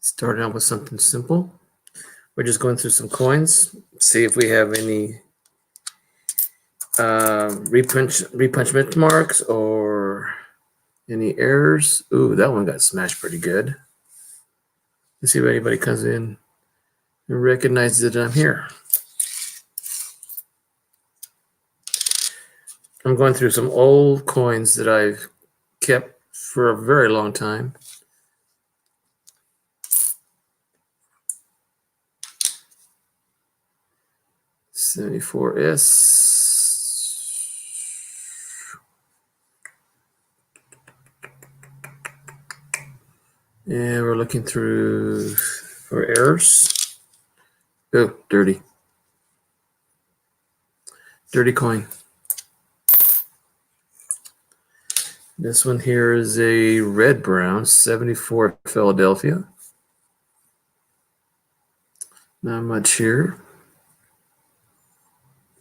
Starting out with something simple. We're just going through some coins, see if we have any repunchment marks or any errors. Ooh, that one got smashed pretty good. Let's see if anybody comes in and recognizes that I'm here. I'm going through some old coins that I've kept for a very long time. $74S. And we're looking through for errors. Oh, dirty. Dirty coin. This one here is a red brown, 74 Philadelphia. Not much here.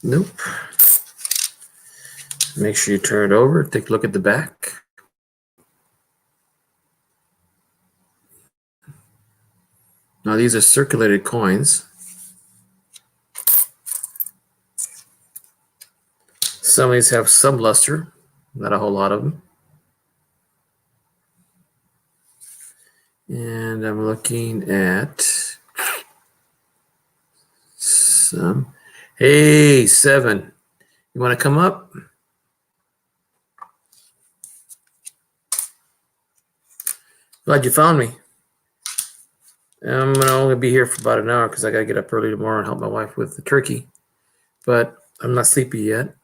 Nope. Make sure you turn it over. Take a look at the back. Now these are circulated coins. Some of these have some luster, not a whole lot of them. And I'm looking at some. Hey, 7. You want to come up? Glad you found me. I'm going to only be here for about an hour because I got to get up early tomorrow and help my wife with the turkey. But I'm not sleepy yet.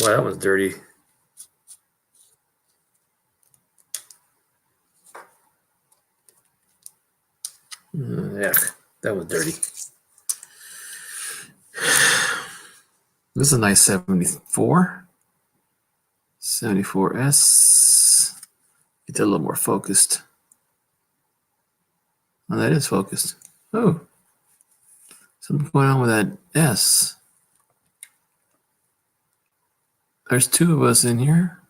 Wow, that was dirty. Yeah, that was dirty. This is a nice 74. 74S. Get that a little more focused. Oh, that is focused. Oh, something going on with that S. There's 2 of us in here.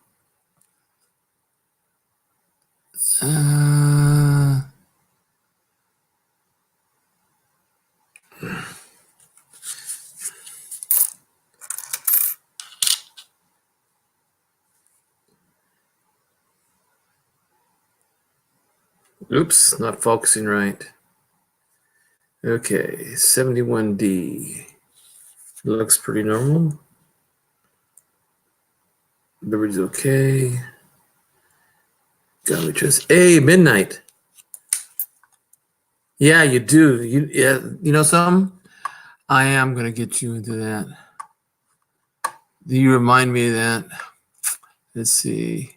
Oops, not focusing right. Okay, 71D. Looks pretty normal. Liberty's okay. Got me just. Hey, midnight. Yeah, you do. You know something? I am gonna get you into that. Do you remind me of that? Let's see.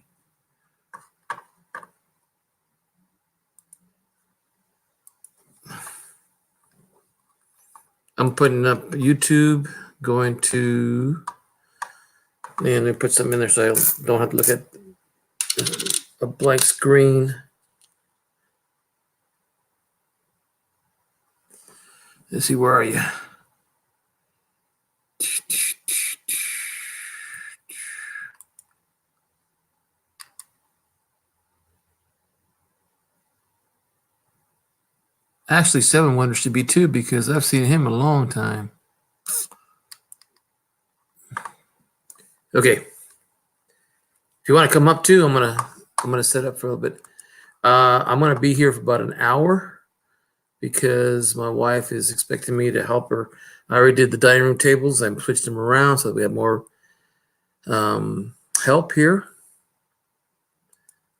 I'm putting up YouTube, going to, and I put something in there so I don't have to look at a blank screen. Let's see, where are you? Actually, 7 Wonders should be 2 because I've seen him a long time. Okay. If you want to come up too, I'm gonna set up for a little bit. I'm gonna be here for about an hour because my wife is expecting me to help her. I already did the dining room tables. I switched them around so that we have more help here.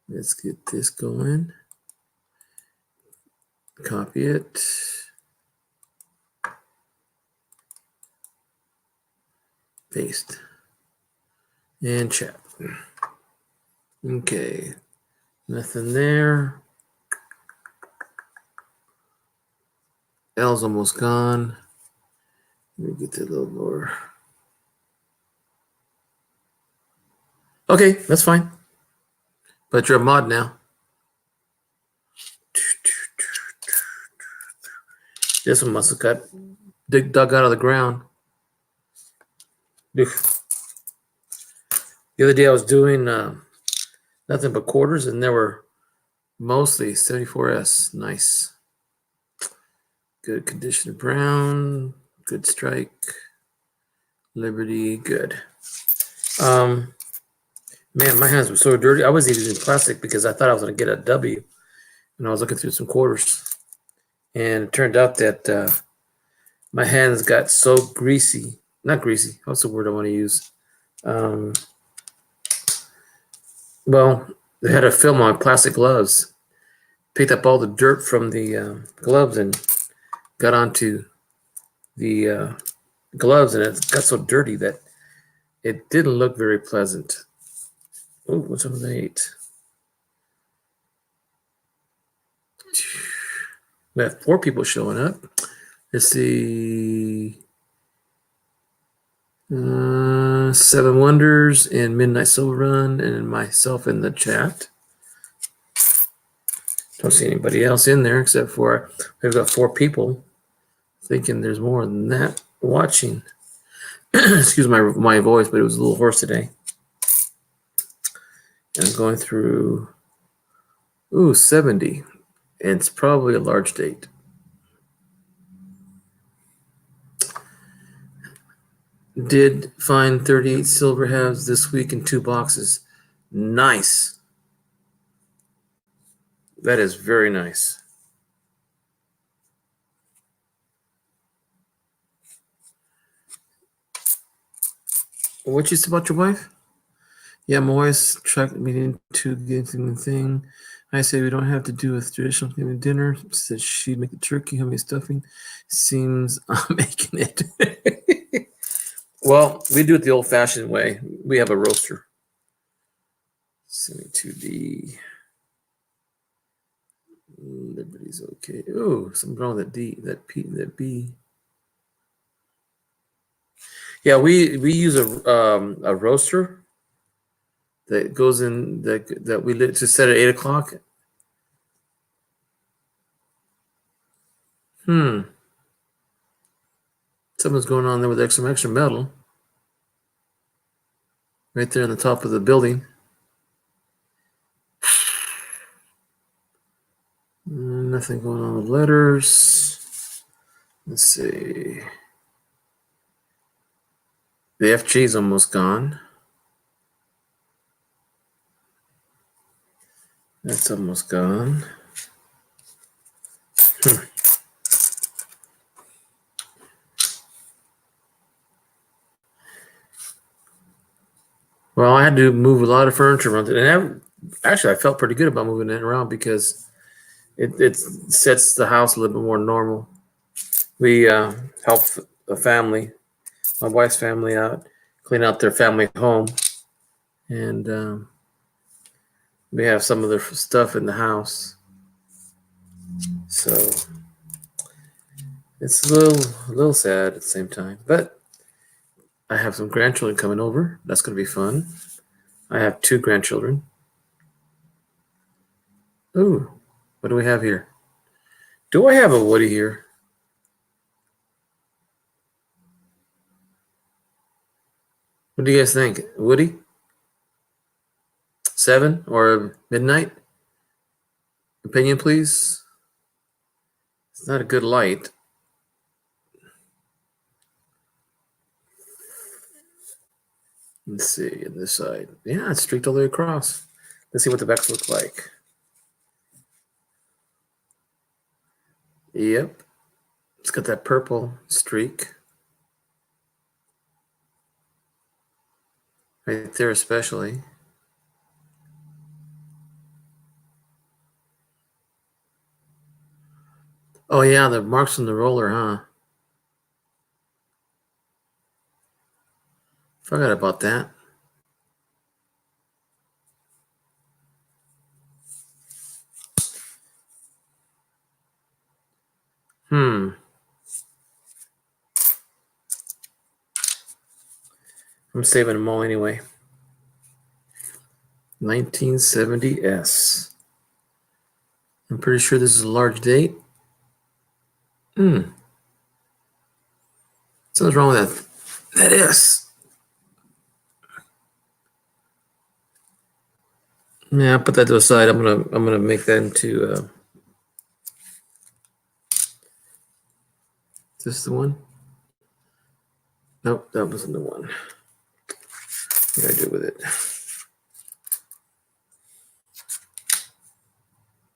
Let's get this going. Copy it. Paste. And chat. Okay. Nothing there. L's almost gone. Let me get that a little more. Okay, that's fine. But you're a mod now. This one must have got dug out of the ground. The other day I was doing Nothing but quarters, and there were mostly 74S. Nice. Good condition of brown. Good strike. Liberty, good. Man, my hands were so dirty. I was using plastic because I thought I was going to get a W when I was looking through some quarters. And it turned out that my hands got so greasy. Not greasy. What's the word I want to use? Well, they had a film on plastic gloves. Picked up all the dirt from the gloves and got onto the gloves, and it got so dirty that it didn't look very pleasant. Oh, what's up with 8? We have 4 people showing up. Let's see. 7 Wonders and Midnight Soul Run and myself in the chat. Don't see anybody else in there except for we've got 4 people. Thinking there's more than that watching. Excuse my voice, but it was a little hoarse today. And I'm going through 70. And it's probably a large date. Did find 38 silver halves this week in 2 boxes. Nice. That is very nice. What you said about your wife? Yeah, my wife's tracked me into getting the thing. I say we don't have to do a traditional Thanksgiving dinner. Said she'd make the turkey, homemade stuffing. Seems I'm making it. Well, we do it the old-fashioned way. We have a roaster. Send me to the Liberty's okay. Oh, something wrong with that D, that P, that B. Yeah, we use a roaster that goes in that we lit to set at 8 o'clock. Something's going on there with some extra metal. Right there on the top of the building. Nothing going on with letters. Let's see. The FG is almost gone. That's almost gone. Well, I had to move a lot of furniture around, and actually, I felt pretty good about moving it around because it sets the house a little bit more normal. We helped a family, my wife's family, out, clean out their family home, and we have some of their stuff in the house. So it's a little sad at the same time, but I have some grandchildren coming over. That's going to be fun. I have 2 grandchildren. Ooh, what do we have here? Do I have a Woody here? What do you guys think? Woody? 7 or midnight? Opinion, please. It's not a good light. Let's see, on this side. Yeah, it's streaked all the way across. Let's see what the backs look like. Yep. It's got that purple streak. Right there especially. Oh yeah, the marks on the roller, huh? Forgot about that. I'm saving them all anyway. 1970S. I'm pretty sure this is a large date. Something's wrong with that S. Yeah, I'll put that to the side. I'm gonna make that into is this the one? Nope, that wasn't the one. What did I do with it?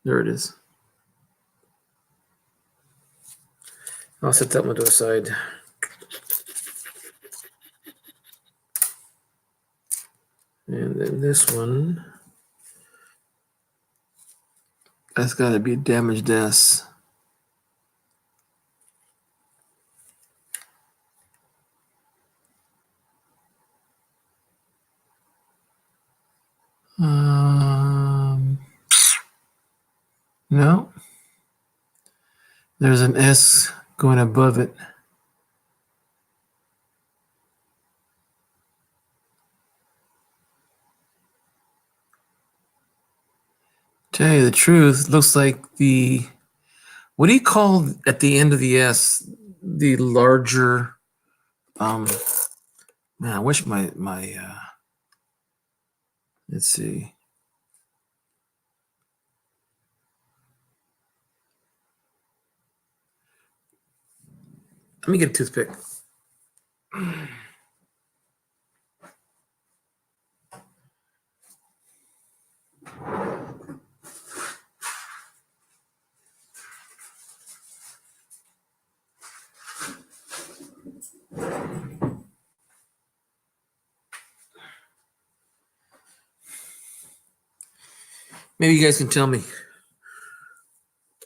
There it is. I'll set that one to the side. And then this one, that's got to be damaged S. No, there's an S going above it. Tell you the truth, looks like the, what do you call at the end of the S, the larger, man, I wish my let's see. Let me get a toothpick. Maybe you guys can tell me,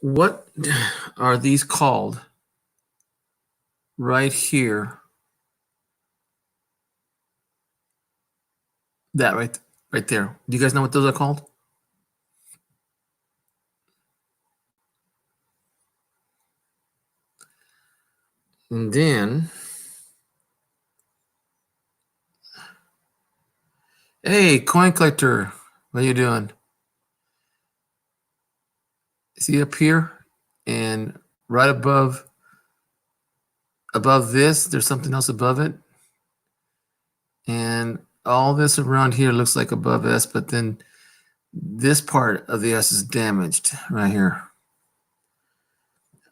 what are these called right here? That right there. Do you guys know what those are called? And then, hey, coin collector, what are you doing? See up here, and right above this, there's something else above it, and all this around here looks like above S, but then this part of the S is damaged right here.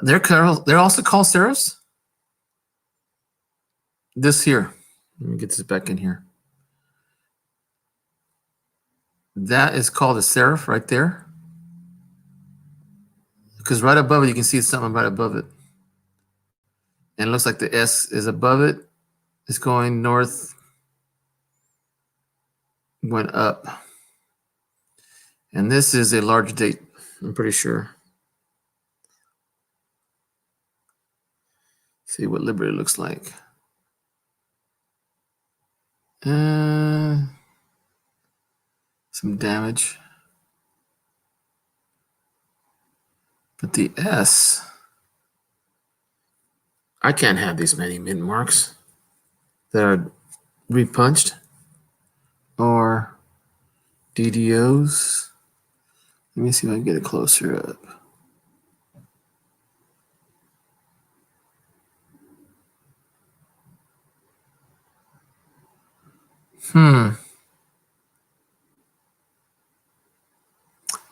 They're also called serifs. This here, let me get this back in here. That is called a serif right there, because right above it you can see something right above it, and it looks like the S is above it. It's going north, went up, and this is a large date, I'm pretty sure. See what Liberty looks like. Some damage. But the S, I can't have these many mint marks that are repunched or DDOs. Let me see if I can get it closer up.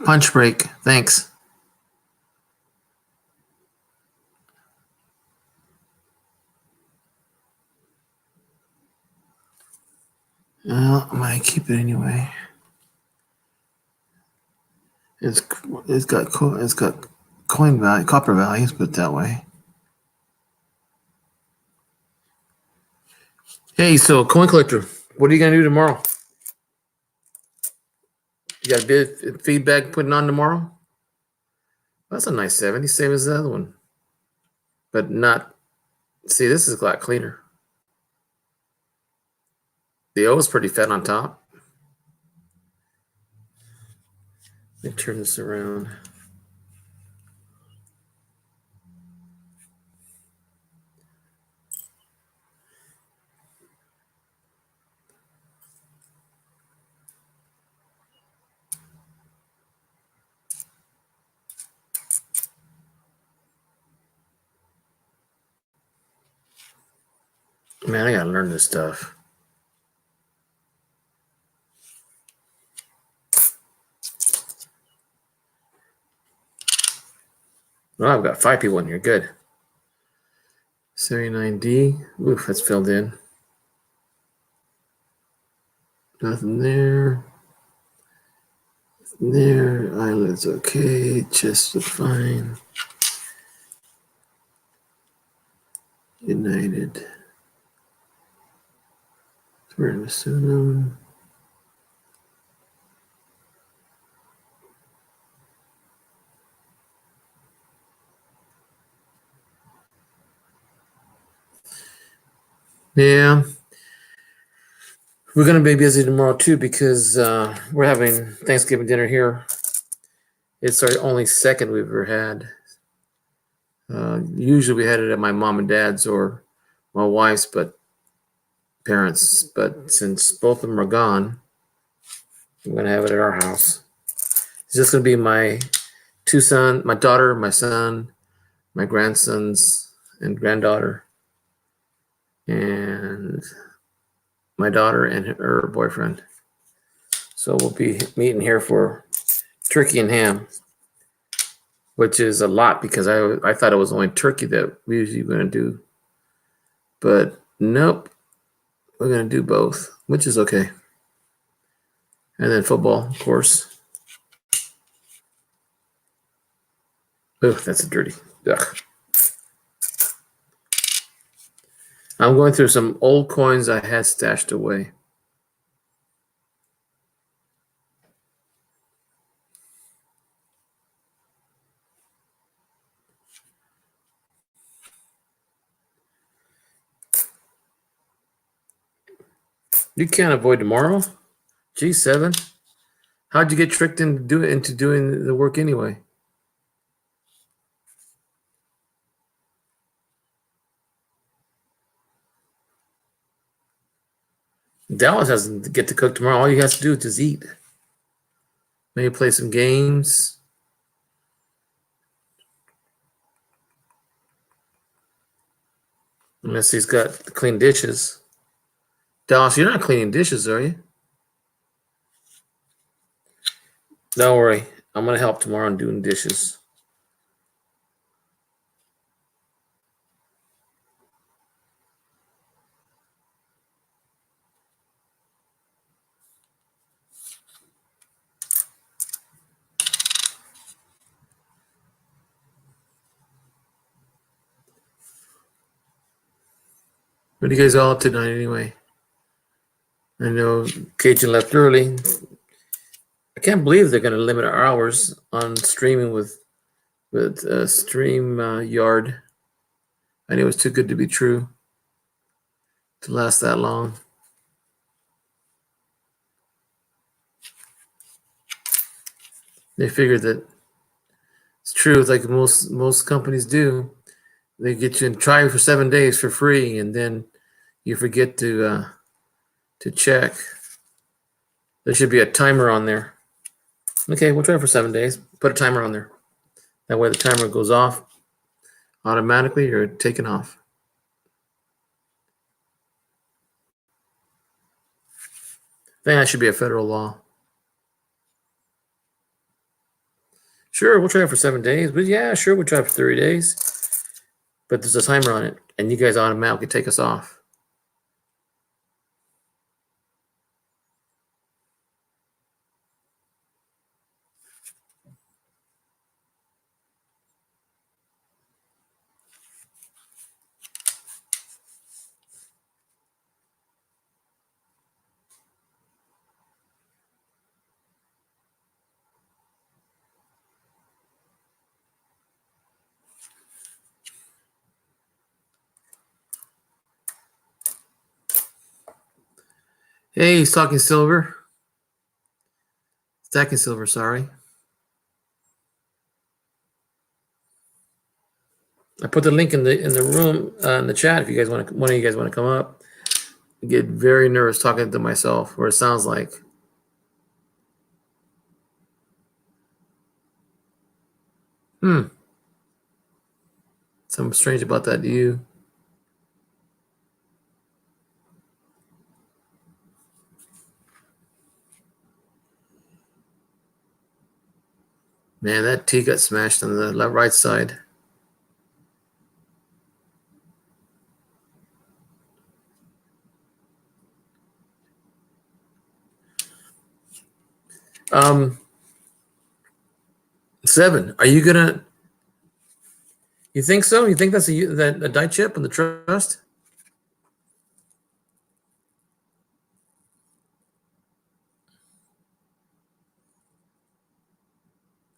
Punch break, thanks. Well, I'm gonna keep it anyway. It's got coin value, copper values, put it that way. Hey, so coin collector, what are you gonna do tomorrow? You got a bit of feedback putting on tomorrow? That's a nice 70, same as the other one, but not. See, this is a lot cleaner. The O is pretty fat on top. Let me turn this around. Man, I gotta learn this stuff. Well, I've got 5 people in here. Good. 79D. Oof, that's filled in. Nothing there. Nothing there. Eyelids okay. Chest is fine. United. Thyroid. Yeah. We're going to be busy tomorrow too because we're having Thanksgiving dinner here. It's our only second we've ever had. Usually we had it at my mom and dad's or my wife's parents, but since both of them are gone, I'm going to have it at our house. It's just going to be my my daughter, my son, my grandsons and granddaughter, and my daughter and her boyfriend. So we'll be meeting here for turkey and ham, which is a lot because I thought it was only turkey that we usually going to do, but nope, we're going to do both, which is okay. And then football, of course. Oh, that's a dirty. Ugh. I'm going through some old coins I had stashed away. You can't avoid tomorrow. G7. How'd you get tricked into doing the work anyway? Dallas doesn't get to cook tomorrow. All he has to do is just eat. Maybe play some games. Unless he's got clean dishes. Dallas, you're not cleaning dishes, are you? Don't worry. I'm going to help tomorrow in doing dishes. What are you guys all up to tonight anyway? I know Cajun left early. I can't believe they're going to limit our hours on streaming with StreamYard. I knew it was too good to be true to last that long. They figured that it's true, like most companies do. They get you and try for 7 days for free, and then you forget to check. There should be a timer on there. Okay, we'll try for 7 days. Put a timer on there. That way the timer goes off automatically or taken off. I think that should be a federal law. Sure, we'll try it for 7 days. But yeah, sure, we'll try it for 30 days. But there's a timer on it, and you guys automatically take us off. Hey, he's talking silver. Stacking silver, sorry. I put the link in the room in the chat if you guys want to. One of you guys want to come up. I get very nervous talking to myself, or it sounds like. Something strange about that. Do you? Man, that T got smashed on the right side. 7. Are you gonna? You think so? You think that's a die chip on the trust?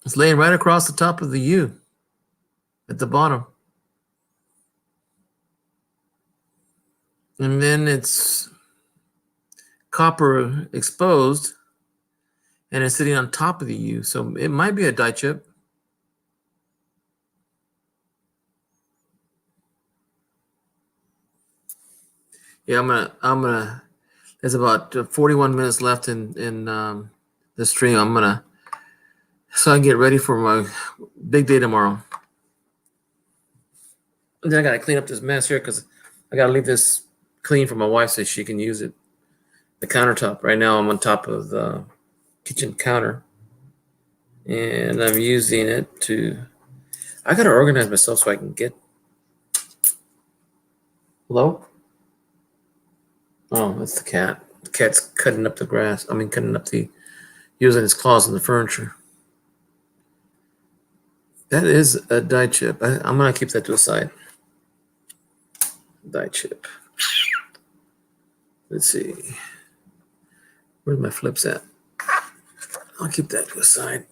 It's laying right across the top of the U at the bottom. And then it's copper exposed and it's sitting on top of the U. So it might be a die chip. Yeah, there's about 41 minutes left in the stream. So I can get ready for my big day tomorrow. And then I gotta clean up this mess here because I gotta leave this clean for my wife so she can use it. The countertop. Right now I'm on top of the kitchen counter. And I'm using it to, I gotta organize myself so I can get. Hello? Oh, that's the cat. The cat's cutting up the grass. Using his claws on the furniture. That is a die chip. I'm gonna keep that to the side. Die chip. Let's see. Where's my flips at? I'll keep that to the side.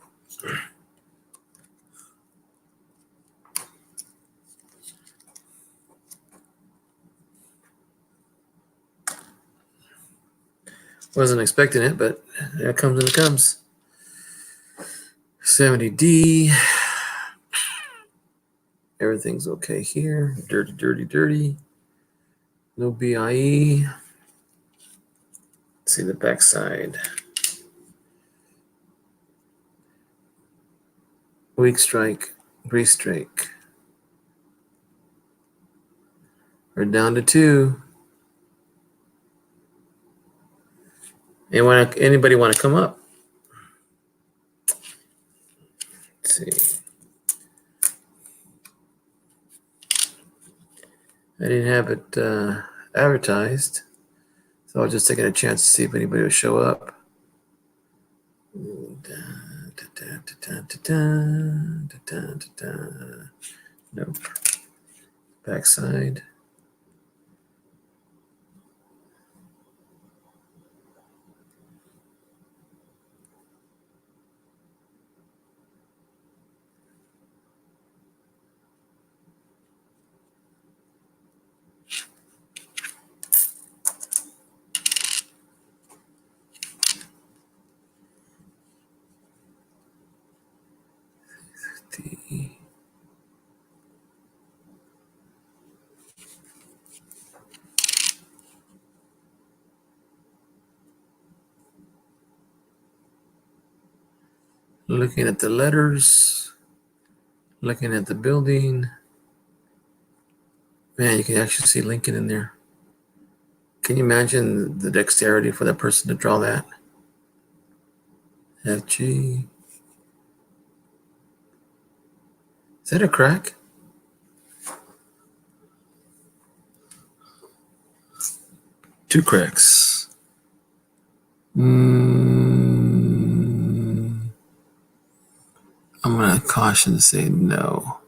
Wasn't expecting it, but there it comes and it comes. 70D. Everything's okay here. Dirty, dirty, dirty. No BIE. Let's see the backside. Weak strike, grease strike. We're down to 2. Anybody want to come up? Let's see. I didn't have it advertised, so I was just taking a chance to see if anybody would show up. Nope. Backside. Looking at the letters, looking at the building. Man, you can actually see Lincoln in there. Can you imagine the dexterity for that person to draw that? FG. Is that a crack? Two cracks. I'm going to caution to say no.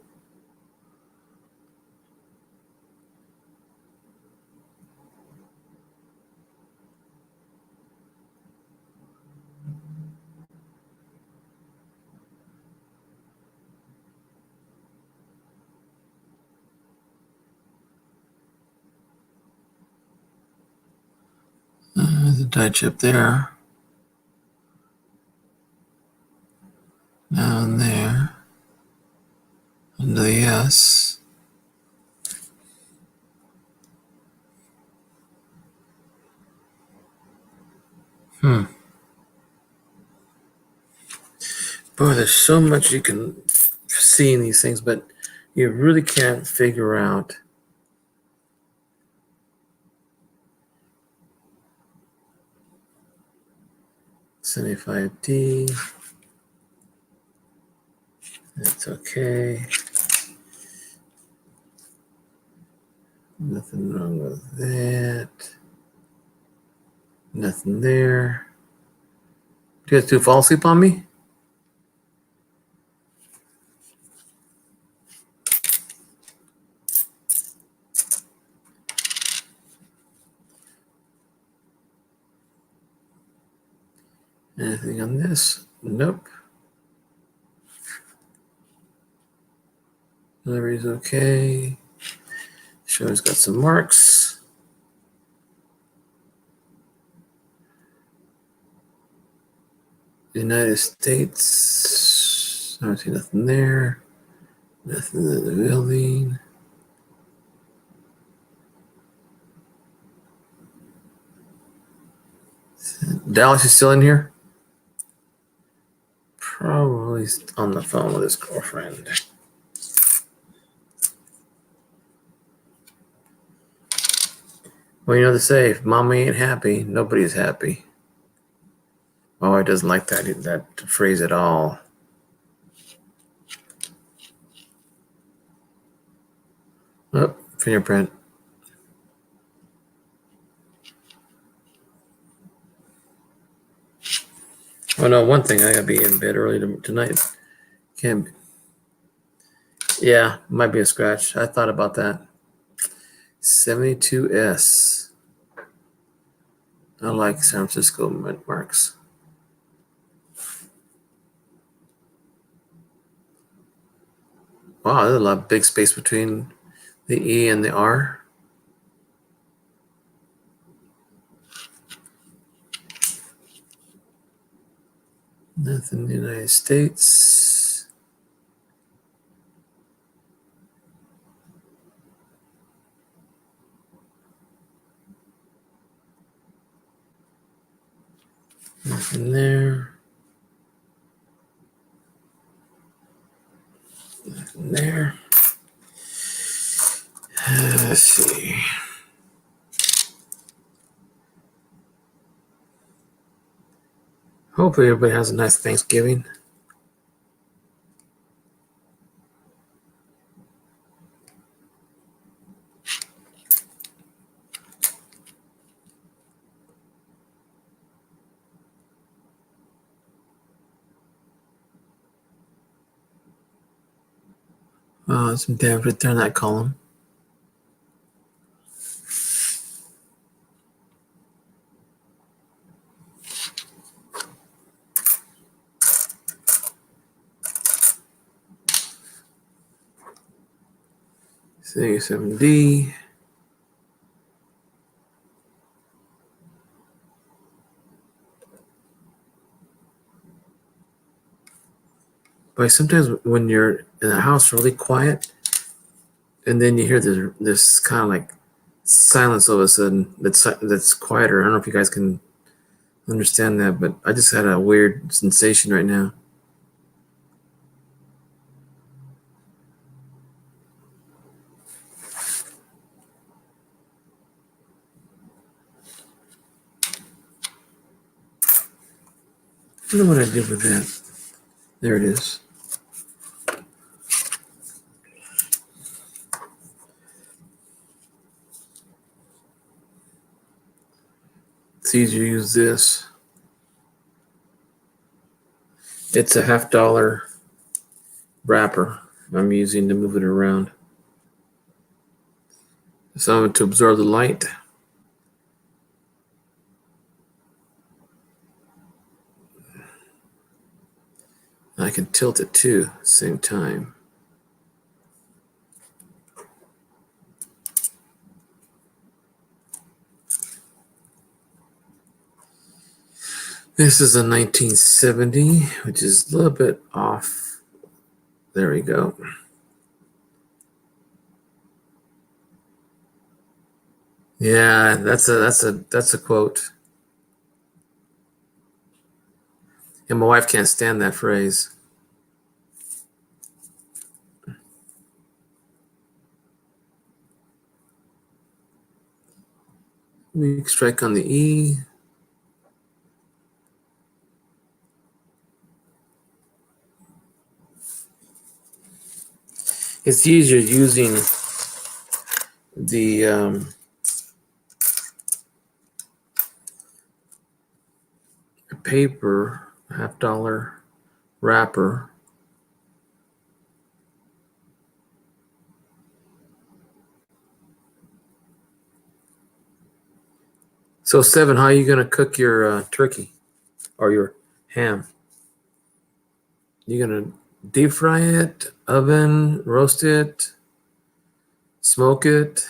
There's a die chip there. Down there. Under the S. Boy, there's so much you can see in these things, but you really can't figure out. $75D. That's okay. Nothing wrong with that. Nothing there. Do you guys two fall asleep on me? Anything on this? Nope. Delivery's okay. Show's got some marks. United States. I don't see nothing there. Nothing in the building. Dallas is still in here? Probably on the phone with his girlfriend. Well, you know they say, if mama ain't happy, nobody's happy. Oh, he doesn't like that phrase at all. Oh, fingerprint. Oh no, one thing, I gotta be in bed early tonight. Can't be. Yeah, might be a scratch. I thought about that. 72S. I like San Francisco marks. Wow, there's a lot of big space between the E and the R. Nothing in the United States. Nothing there. Nothing there. Let's see. Hopefully everybody has a nice Thanksgiving. Some damage there in that column. C7D. But sometimes when you're in a house really quiet, and then you hear this kind of like silence all of a sudden that's quieter. I don't know if you guys can understand that, but I just had a weird sensation right now. I don't know what I did with that. There it is. It's easier to use this. It's a $50 wrapper I'm using to move it around. Some of it to absorb the light. I can tilt it too at the same time. This is a 1970, which is a little bit off. There we go. Yeah, that's a quote. And my wife can't stand that phrase. Weak strike on the E. It's easier using the paper $50 wrapper. So, Seven, how are you gonna cook your turkey or your ham? You gonna deep fry it, oven, roast it, smoke it?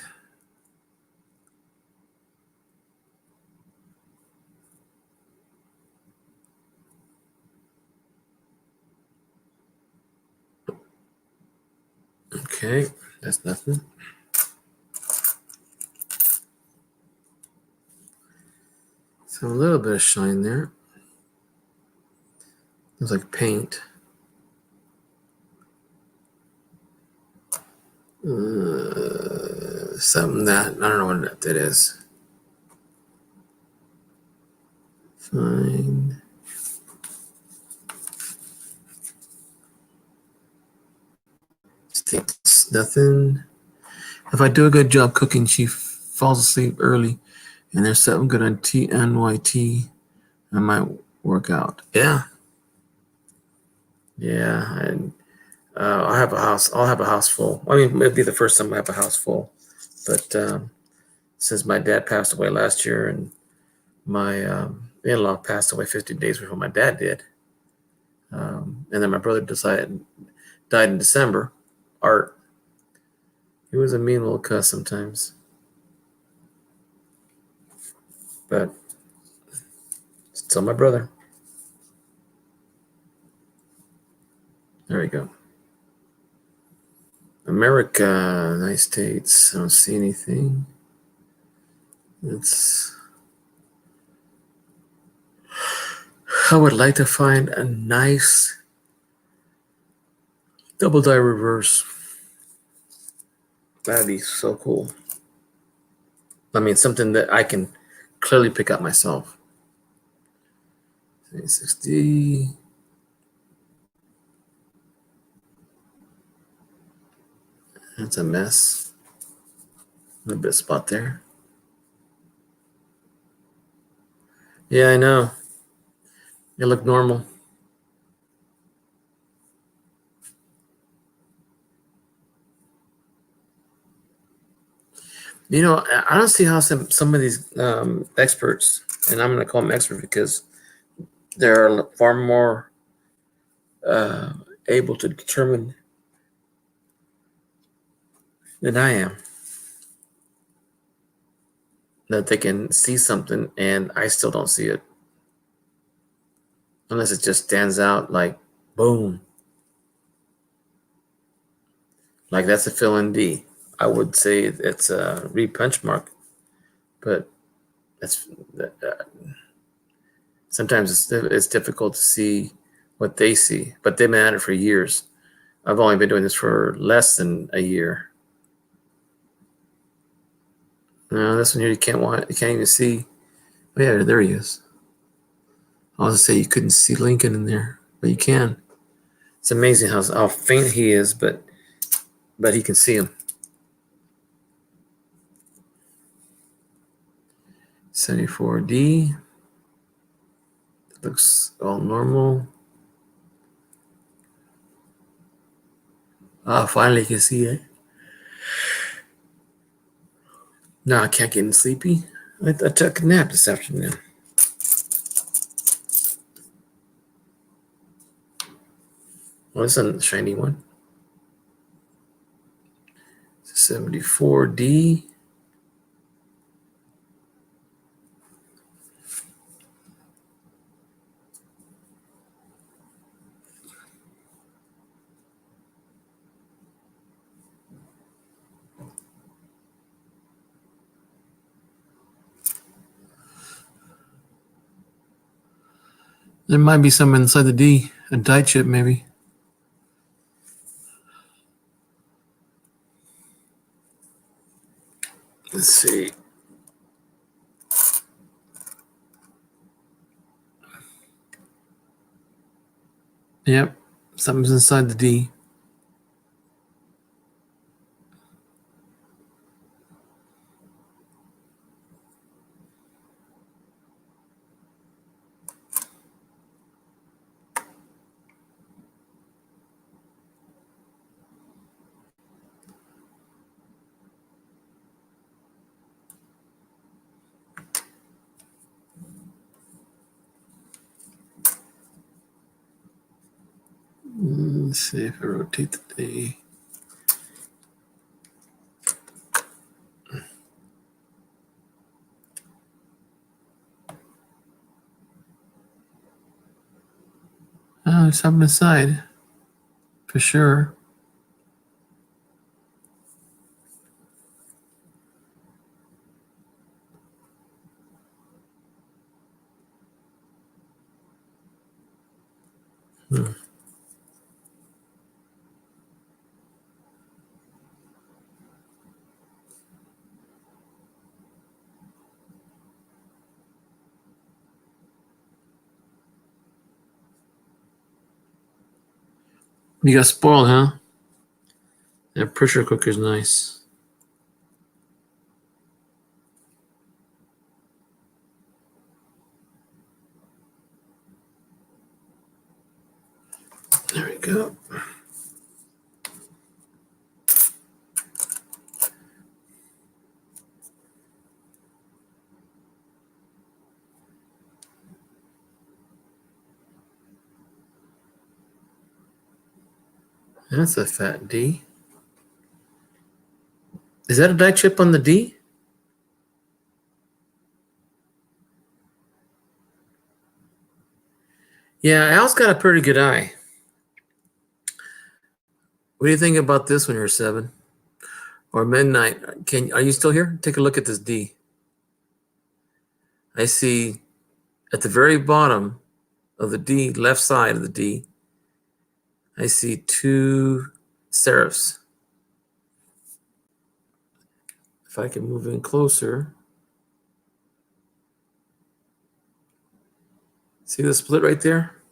Okay, that's nothing. So a little bit of shine there. Looks like paint. Something that I don't know what that is. Fine. It's nothing. If I do a good job cooking, she falls asleep early, and there's something good on TNYT. I might work out. Yeah, yeah. And I have a house. I'll have a house full. I mean, it'll be the first time I have a house full. But since my dad passed away last year, and my in-law passed away 15 days before my dad did, and then my brother died in December. Art. He was a mean little cuss sometimes, but still my brother. There we go. America, United States. I don't see anything. I would like to find a nice double die reverse. That'd be so cool. I mean, something that I can clearly pick up myself. 360. That's a mess. A little bit of spot there. Yeah, I know. It looked normal. You know, I don't see how some of these experts, and I'm going to call them experts because they're far more able to determine than I am, that they can see something and I still don't see it. Unless it just stands out like boom. Like that's a fill in D. I would say it's a repunch mark, but that's sometimes it's difficult to see what they see. But they've been at it for years. I've only been doing this for less than a year. No, this one here you can't even see. Oh yeah, there he is. I was gonna say you couldn't see Lincoln in there, but you can. It's amazing how faint he is, but he can see him. 74D. Looks all normal. Ah, finally you can see it. No, I can't get sleepy. I took a nap this afternoon. Well, this is a shiny one. 74D. There might be some inside the D. A die chip, maybe. Let's see. Yep, something's inside the D. Let's see if I rotate the D. Oh, it's up on the side. For sure. You got spoiled, huh? That pressure cooker's nice. There we go. That's a fat D. Is that a die chip on the D? Yeah, Al's got a pretty good eye. What do you think about this when you're 7? Or midnight? Are you still here? Take a look at this D. I see at the very bottom of the D, left side of the D, I see 2 serifs. If I can move in closer. See the split right there?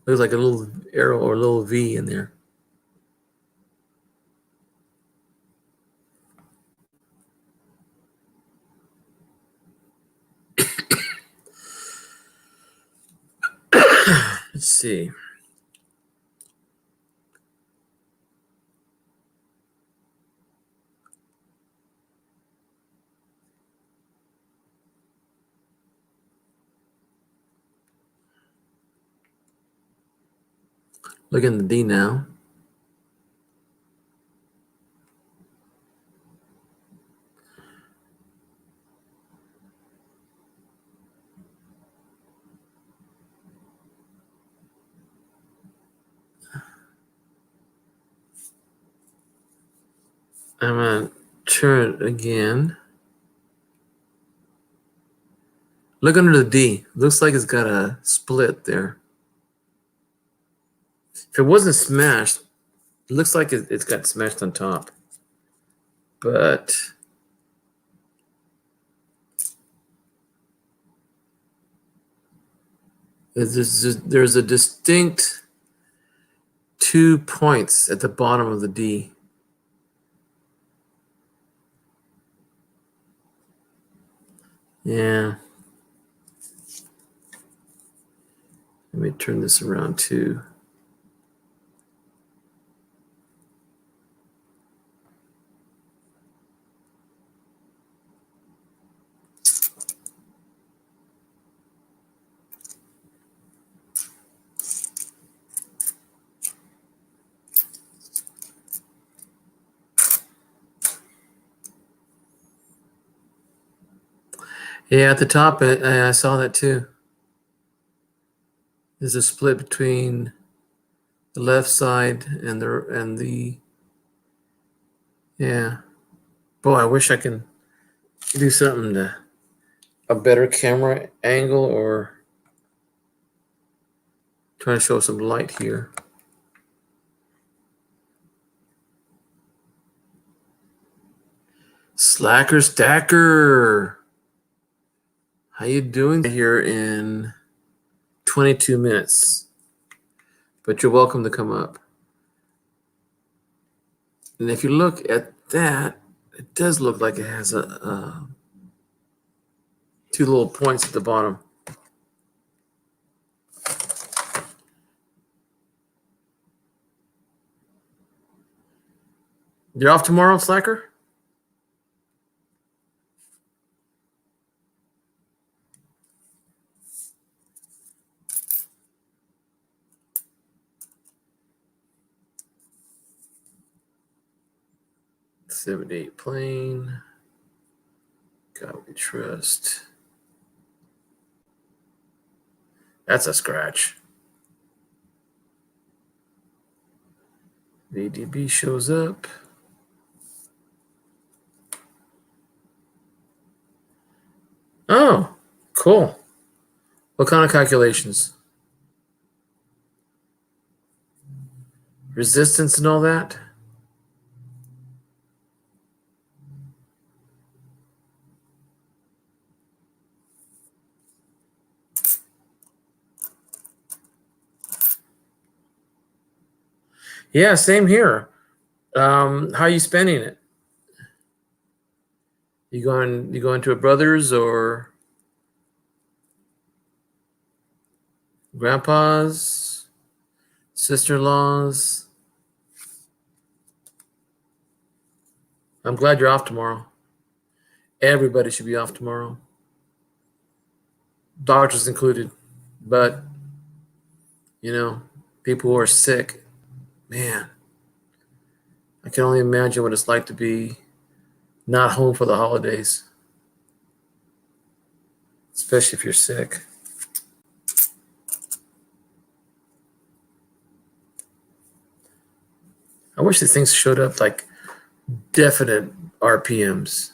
There's like a little arrow or a little V in there. Let's see. Look in the D now. I'm going to turn it again. Look under the D. Looks like it's got a split there. If it wasn't smashed, it looks like it's got smashed on top. But there's a distinct 2 points at the bottom of the D. Yeah. Let me turn this around too. Yeah, at the top, I saw that too. There's a split between the left side and the yeah. Boy, I wish I can do something to a better camera angle or trying to show some light here. Slacker Stacker, how you doing here in 22 minutes? But you're welcome to come up. And if you look at that, it does look like it has a 2 little points at the bottom. You're off tomorrow, Slacker? 78 plane. God we trust. That's a scratch. VDB shows up. Oh, cool. What kind of calculations? Resistance and all that? Yeah, same here. How are you spending it? You going to a brother's or grandpa's, sister-in-law's? I'm glad you're off tomorrow. Everybody should be off tomorrow. Doctors included. But, people who are sick, man, I can only imagine what it's like to be not home for the holidays, especially if you're sick. I wish these things showed up like definite RPMs.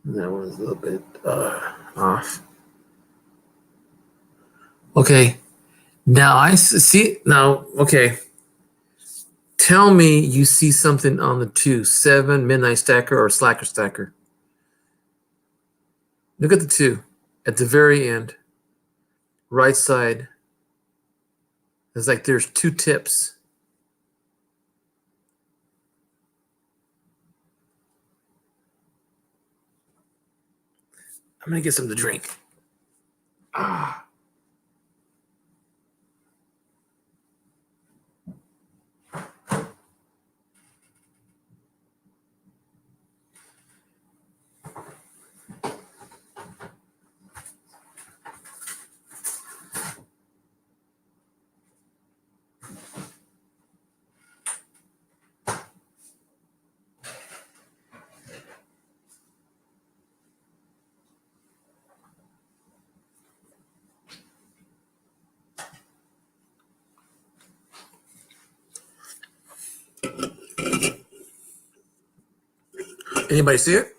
That one's a little bit off. Okay. Now I see. Now, okay. Tell me you see something on the 2-7 midnight stacker or slacker stacker. Look at the 2 at the very end, right side. It's like there's 2 tips. I'm gonna get something to drink. Ah. Anybody see it?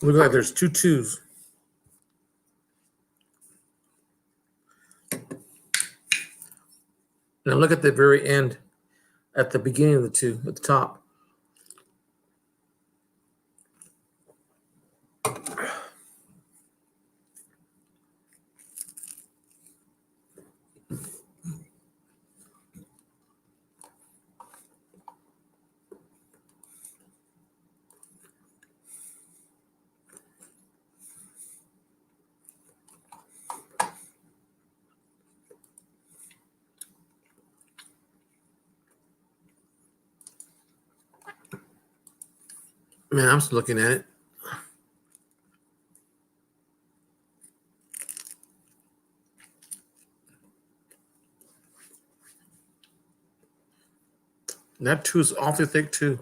Look like there's 2 2s. Now look at the very end, at the beginning of the 2, at the top. Man, I'm just looking at it. That 2 is awfully thick too.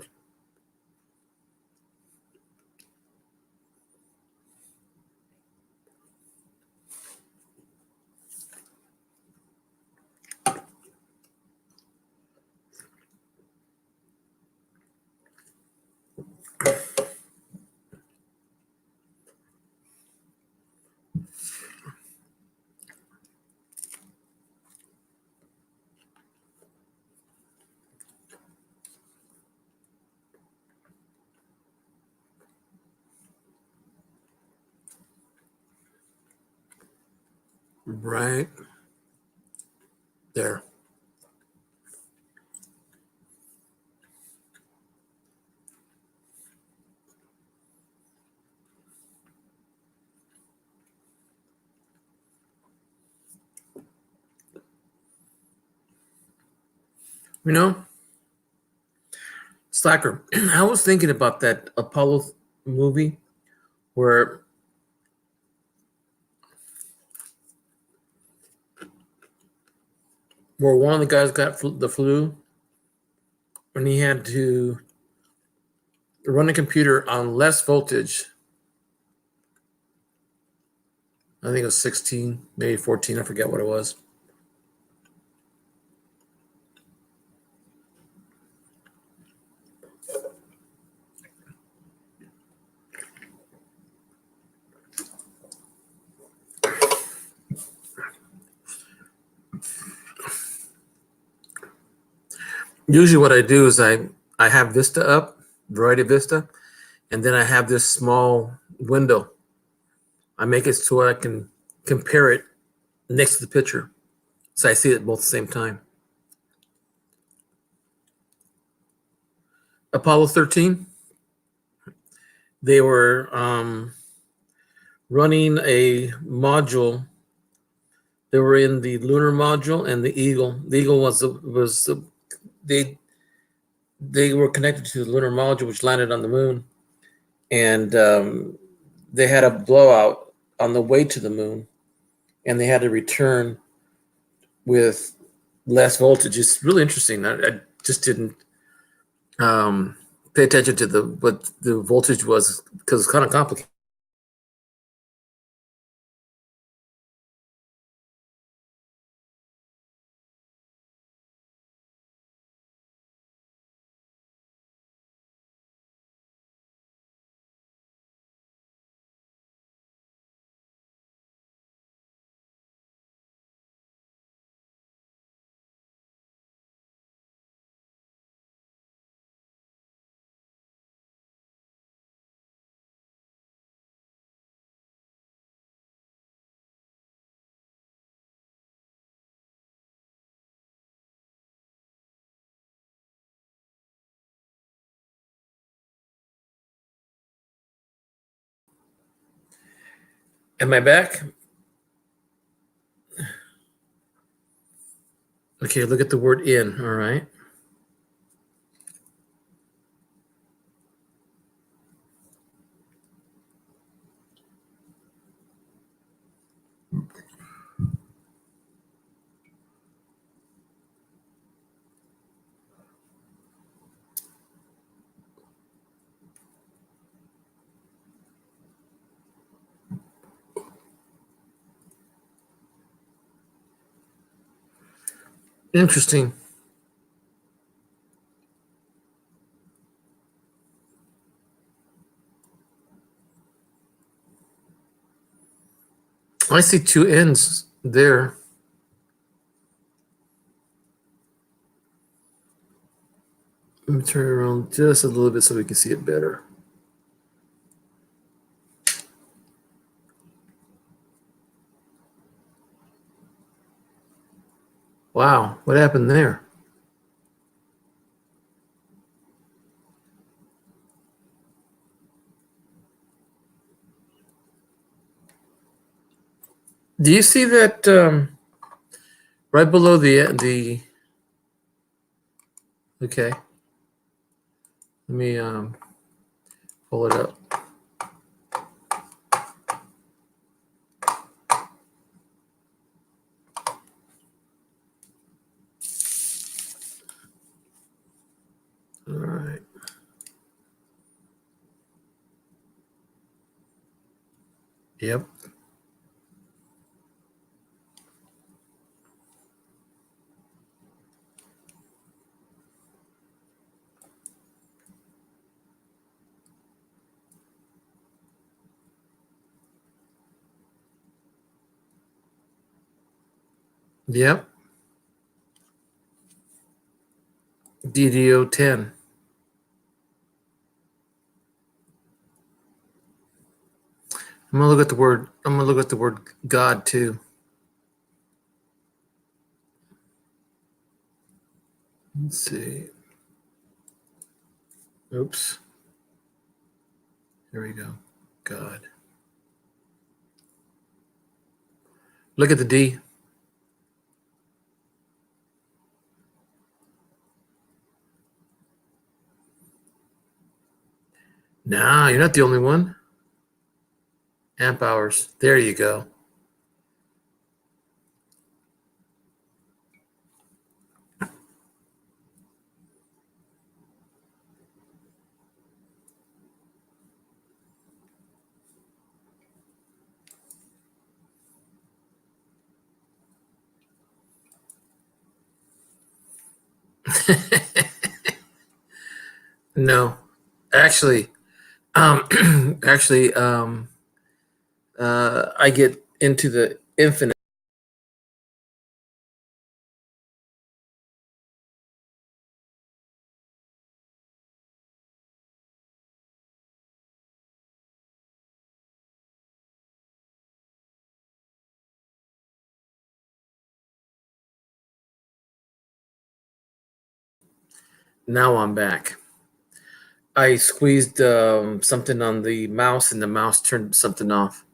Right there. Slacker, I was thinking about that Apollo movie where where one of the guys got the flu, and he had to run a computer on less voltage. I think it was 16, maybe 14. I forget what it was. Usually what I do is I have Vista up, Variety Vista, and then I have this small window. I make it so I can compare it next to the picture. So I see it both at the same time. Apollo 13, they were running a module. They were in the lunar module and the Eagle. The Eagle they were connected to the lunar module, which landed on the moon, and they had a blowout on the way to the moon, and they had to return with less voltage. It's really interesting. I just didn't pay attention to what the voltage was because it's kind of complicated. Am I back? Okay, look at the word in. All right. Interesting. I see two ends there. Let me turn it around just a little bit so we can see it better. Wow, what happened there? Do you see that right below the? Okay, let me pull it up. All right. Yep. Yep. DDO 10. I'm gonna look at the word. I'm gonna look at the word God too. Let's see. Oops. Here we go. God. Look at the D. Nah, you're not the only one. Amp hours. There you go. No, actually, actually, I get into the infinite. Now I'm back. I squeezed something on the mouse, and the mouse turned something off.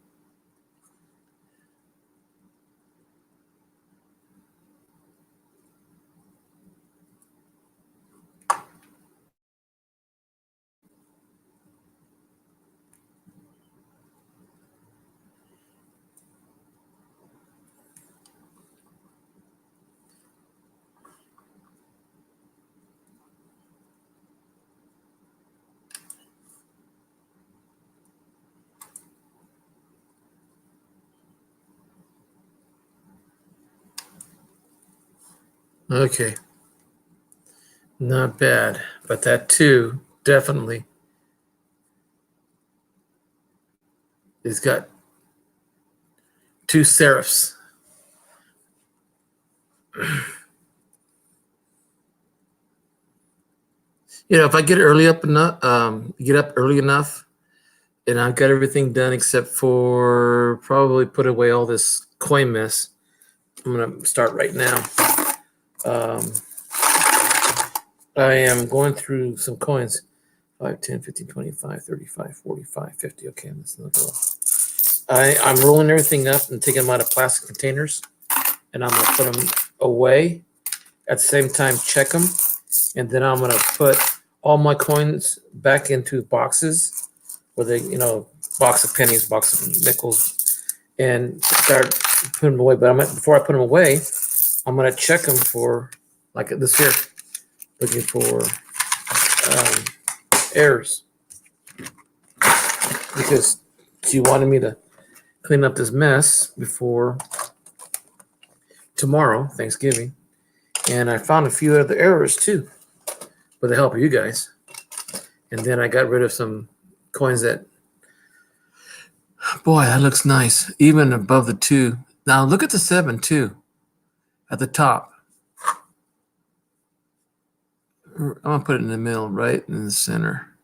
Okay, not bad, but that too definitely has got two serifs. If I get up early enough, and I've got everything done except for probably put away all this coin mess. I'm gonna start right now. Um, I am going through some coins. 5, 10, 15, 25, 35, 45, 50. Okay, that's another roll. I'm rolling everything up and taking them out of plastic containers, and I'm gonna put them away. At the same time, check them, and then I'm gonna put all my coins back into boxes, where they, box of pennies, box of nickels, and start putting them away. But before I put them away, I'm gonna check them for, like this here, looking for errors, because she wanted me to clean up this mess before tomorrow, Thanksgiving. And I found a few other errors too, with the help of you guys. And then I got rid of some coins that, boy, that looks nice, even above the 2. Now look at the 7 too, at the top. I'm gonna put it in the middle, right in the center.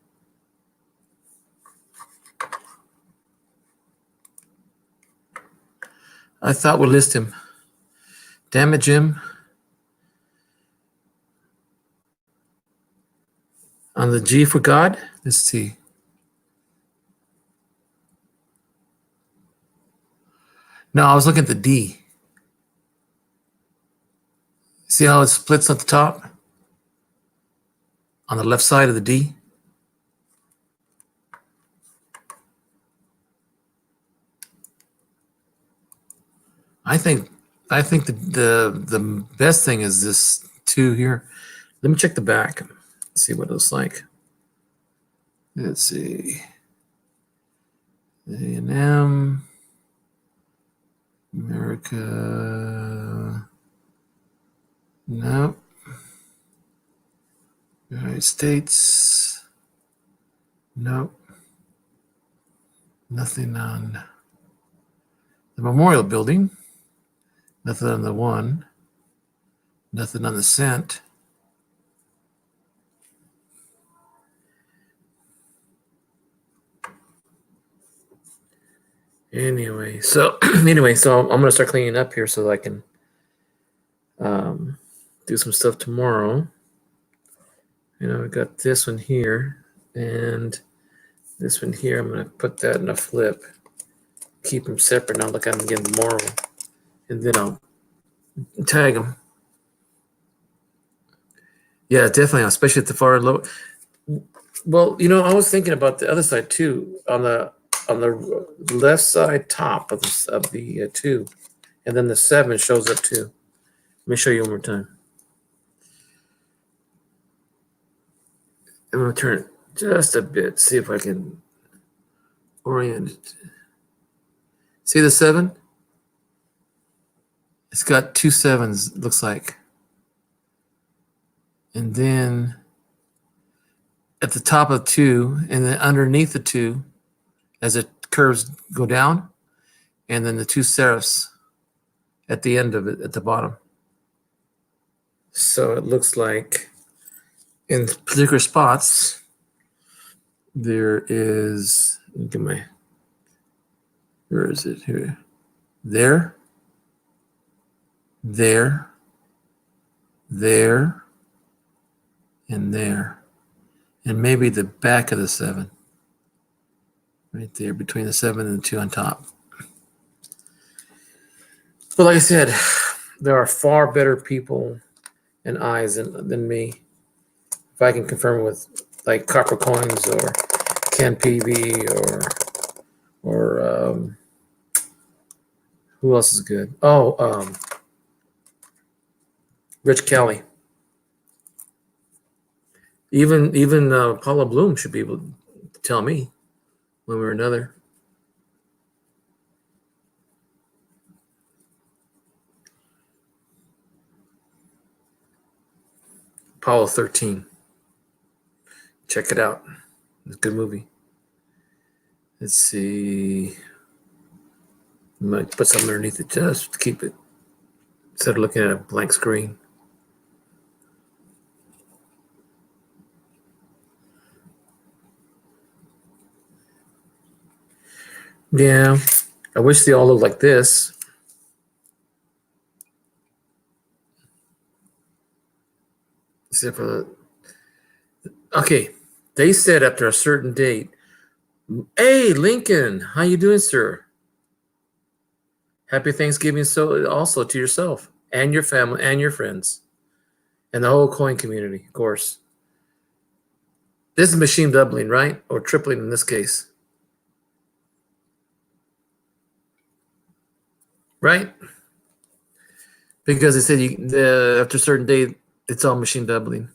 I thought we'd list him. Damn it, Jim. On the G for God, let's see. No, I was looking at the D. See how it splits at the top? On the left side of the D? I think the best thing is this 2 here. Let me check the back. See what it looks like. Let's see. A&M, America. Nope. United States. Nope. Nothing on the Memorial Building. Nothing on the 1. Nothing on the cent. Anyway, so I'm gonna start cleaning up here so that I can do some stuff tomorrow. We got this one here and this one here. I'm gonna put that in a flip, keep them separate. Not look at them again tomorrow, and then I'll tag them. Yeah, definitely, especially at the far low. Well, I was thinking about the other side too. On the left side top of the 2, and then the 7 shows up too. Let me show you one more time. I'm gonna turn it just a bit, see if I can orient it. See the 7? It's got 2 7s, looks like. And then at the top of 2, and then underneath the 2, as it curves go down, and then the 2 serifs at the end of it at the bottom. So it looks like in particular spots, there is, look at my, where is it here? There, there, there, and there. And maybe the back of the 7. Right there, between the 7 and the 2 on top. But like I said, there are far better people and eyes than me. If I can confirm with like Copper Coins or Ken Peavy or who else is good? Oh, Rich Kelly. Even Paula Bloom should be able to tell me one way or another. Apollo 13. Check it out. It's a good movie. Let's see. I might put something underneath it just to keep it instead of looking at a blank screen. Yeah, I wish they all looked like this. Except for the, okay, they said after a certain date, "Hey, Lincoln, how you doing, sir? Happy Thanksgiving so also to yourself and your family and your friends and the whole coin community, of course." This is machine doubling, right? Or tripling in this case. Right? Because they said after a certain date, it's all machine doubling.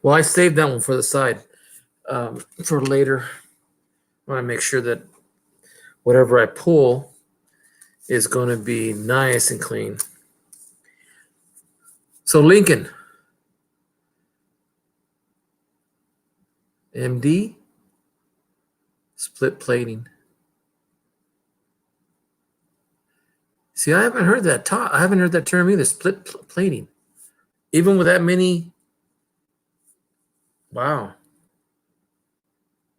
Well, I saved that one for the side for later. I want to make sure that whatever I pull is going to be nice and clean. So Lincoln, MD, split plating. See, I haven't heard that I haven't heard that term either. Split plating, even with that many. Wow,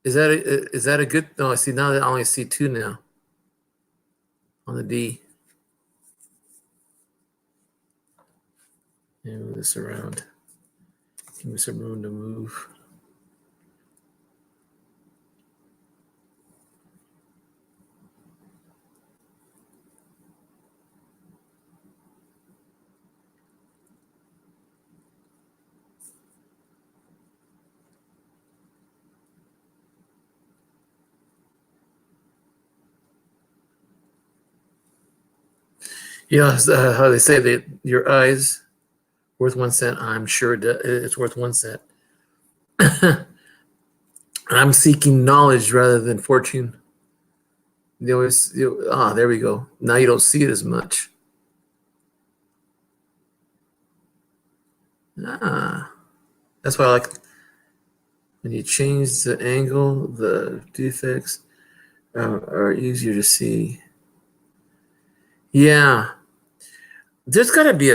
is that a good? No, I see now that I only see 2 now on the D. Yeah, move this around. Give me some room to move. Yeah, how they say that your eyes worth 1 cent. I'm sure it's worth 1 cent. I'm seeking knowledge rather than fortune. They always, there we go. Now you don't see it as much. That's why I like when you change the angle, the defects are easier to see. Yeah, there's got to be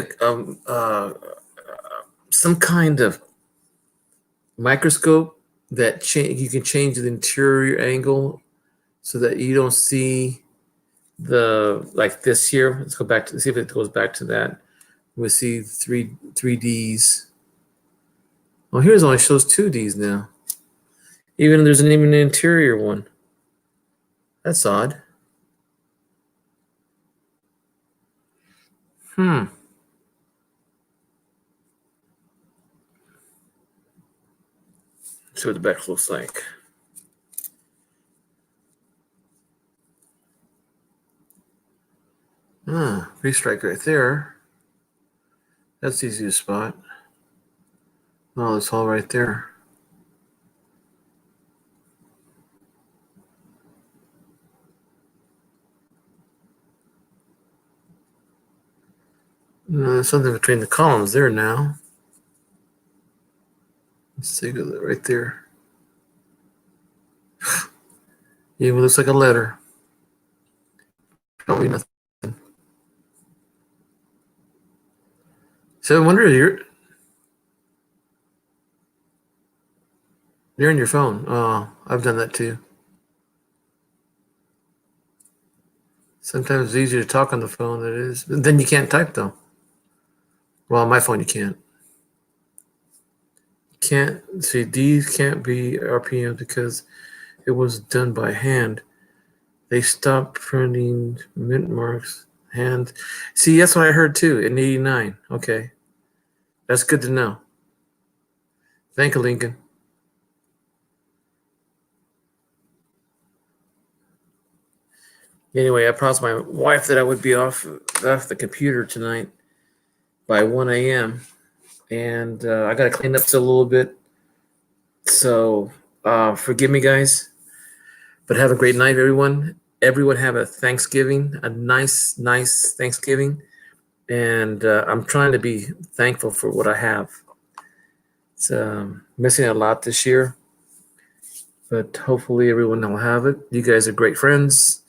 some kind of microscope that you can change the interior angle so that you don't see the like this here. Let's go back to see if it goes back to that. We see 3Ds. Oh, here's only shows 2Ds now. Even there's an even interior one. That's odd. See what the back looks like. Free strike right there. That's easy to spot. Oh, it's all right there. No, there's something between the columns there now. Let's take a look right there. Yeah, it looks like a letter. Probably nothing. So I wonder you're on your phone. Oh, I've done that too. Sometimes it's easier to talk on the phone than it is. But then you can't type though. Well, on my phone you can't. Can't see these can't be RPMs because it was done by hand. They stopped printing mint marks hand. See, that's what I heard too in '89. Okay, that's good to know. Thank you, Lincoln. Anyway, I promised my wife that I would be off the computer tonight by 1 a.m. and I got to clean up still a little bit. So forgive me, guys, but have a great night, everyone. Everyone have a Thanksgiving, a nice Thanksgiving, and I'm trying to be thankful for what I have. It's missing a lot this year, but hopefully everyone will have it. You guys are great friends.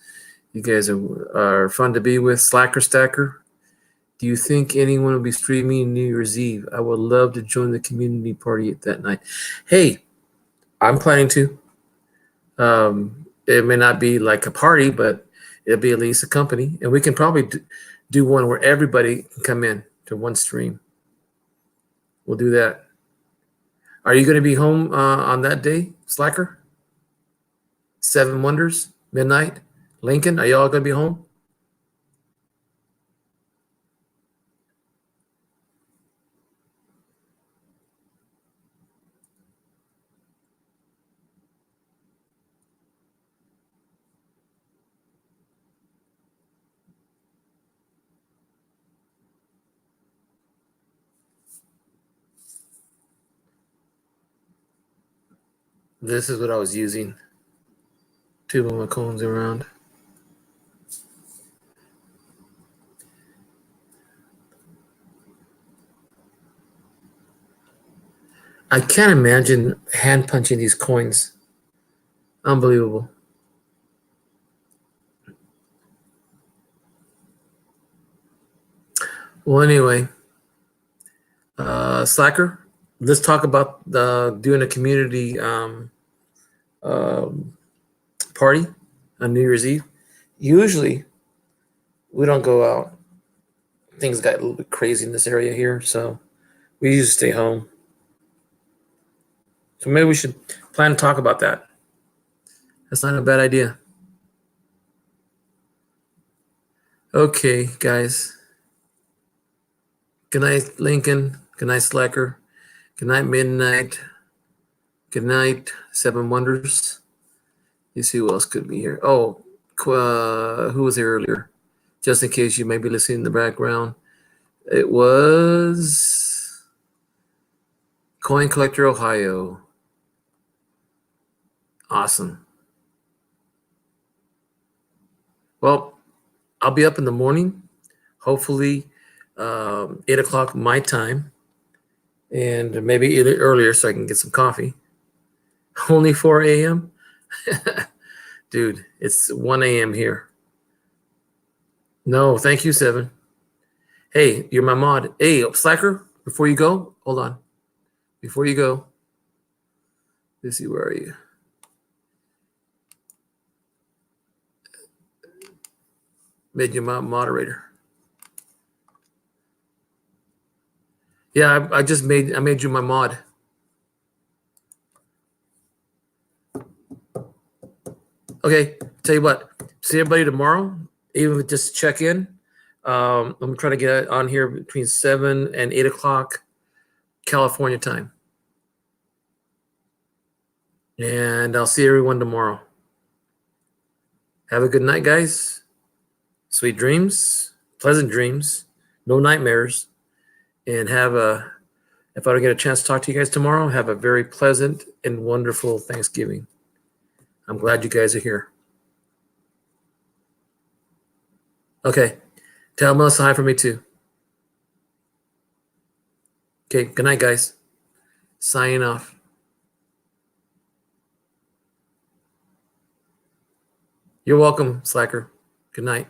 You guys are fun to be with. Slacker Stacker. Do you think anyone will be streaming New Year's Eve? I would love to join the community party that night. Hey, I'm planning to. It may not be like a party, but it'll be at least a company, and we can probably do one where everybody can come in to one stream. We'll do that. Are you going to be home on that day, Slacker? Seven Wonders, midnight. Lincoln, are y'all going to be home? This is what I was using to move my cones around. I can't imagine hand punching these coins. Unbelievable. Well, anyway, Slacker, let's talk about doing a community um, party on New Year's Eve. Usually, we don't go out. Things got a little bit crazy in this area here, so we usually stay home. So maybe we should plan to talk about that. That's not a bad idea. Okay, guys. Good night, Lincoln. Good night, Slacker. Good night, Midnight. Good night, Seven Wonders. You see who else could be here. Oh, who was here earlier? Just in case you may be listening in the background. It was Coin Collector Ohio. Awesome. Well, I'll be up in the morning, hopefully 8 o'clock my time, and maybe earlier so I can get some coffee. Only 4 a.m.? Dude, it's 1 a.m. here. No, thank you, Seven. Hey, you're my mod. Hey, Slacker, before you go, hold on. Before you go, let's see, where are you? Made you my moderator. Yeah, I made you my mod. Okay, tell you what, see everybody tomorrow, even if just check in. I'm trying to get on here between 7 and 8 o'clock California time. And I'll see everyone tomorrow. Have a good night, guys. Sweet dreams, pleasant dreams, no nightmares, and have a If I don't get a chance to talk to you guys tomorrow, have a very pleasant and wonderful Thanksgiving. I'm glad you guys are here. Okay. Tell Melissa hi for me too. Okay. Good night, guys. Signing off. You're welcome, Slacker. Good night.